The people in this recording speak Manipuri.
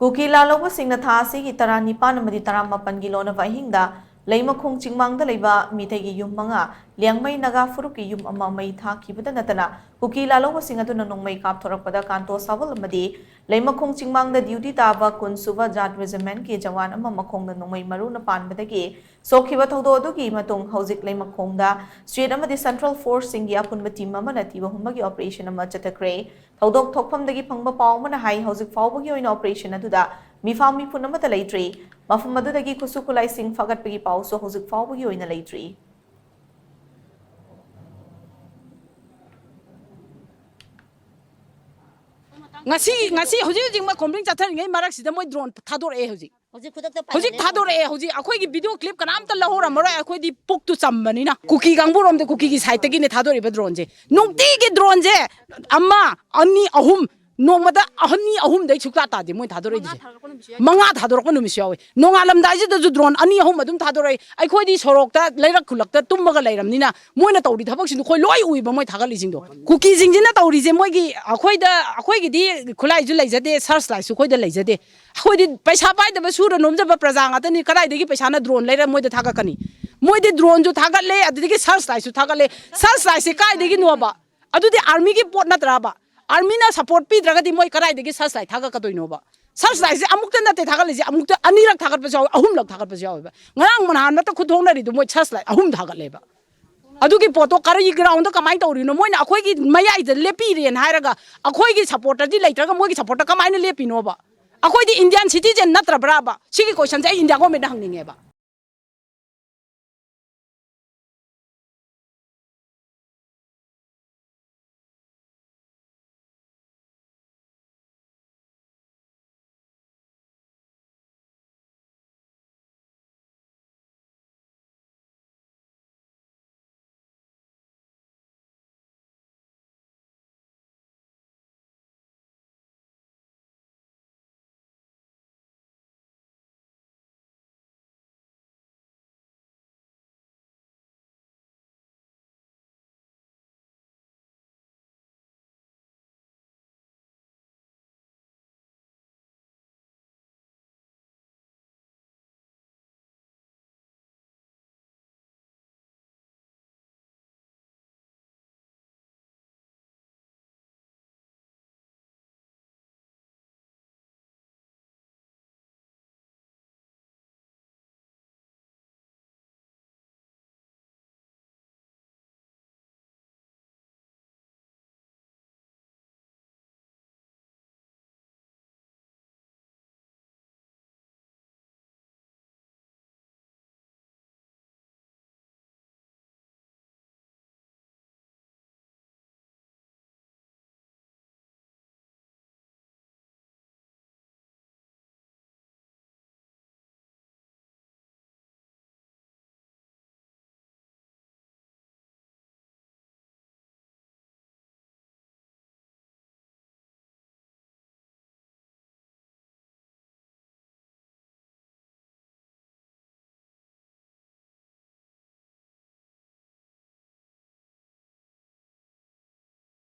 Kukila lobo sing na thasi ki tara nipan amadi tara mapan gilo na vahingda leimakhong chingmangda leiba mitegi yum manga liangmai naga furuki yum ama mai tha kibada natana kukila lobo sing atu nongmai kap thorakpada kanto sawal amadi leimakhong chingmangda duty taba kunsuba jat regiment ki jawan ama makhong na nongmai maru na panbadagi sokhiba thodo adugi matung hojik leimakhongda state amadi central force singi apunba team ama na tiba humbagi operation ama chatakre thodok thokphamdagi phangba paw mana hai hojik fawbagi oina operation aduda mifam mipun amata leitri mafum adudagi kusukulai sing fagatpagi paw so hojik fawbagi oina leitri ngasi hojik ma kombring chathar ngai marak sida moi drone thador e hojik thador e hojik akhoi gi video clip kanam ta lahora mara akhoi di puk tu chambani na kuki gangburom de kuki gi site gi ne thador e drone je nungti gi drone je amma ani ahum nongmada ahani ahum dai chukta ta de moi thador e manga thador ko numis yawe nongalam dai je da drone ani ahum adum thador e akhoi di sorok ta leirak khulak ta tummaga leiram ni na moi na tawdi thabak sin khoi loi ui ba moi thagali sing do kuki sing jina tawri je moi gi akhoi gi di khulai ju leijade search lai su khoi da leijade khoi di paisa pai da su ro nomja ba praja nga ta ni kadai de gi paisa na drone leira moi da thaga kani moi de drone ju thaga le adi gi search lai su thaga le search lai se kai de gi no ba adu de army gi pot na tra ba army na support pi draga di moi kadai de gi search lai thaga ka doi no ba search lai se amuk ta na te thaga le je amuk ta ani rak thaga pa jaw ahum lak thaga pa jaw ba ngarang man han na ta khudong na ri du moi search lai ahum thaga le ba adugi poto kari ground da kamai tawri no moina akhoi gi mayai de lepi ren hairaga akhoi gi supporter di leitraga moi gi supporter kamai na lepi no ba akhoi di indian citizen natra braba sigi question jai india government hangninge ba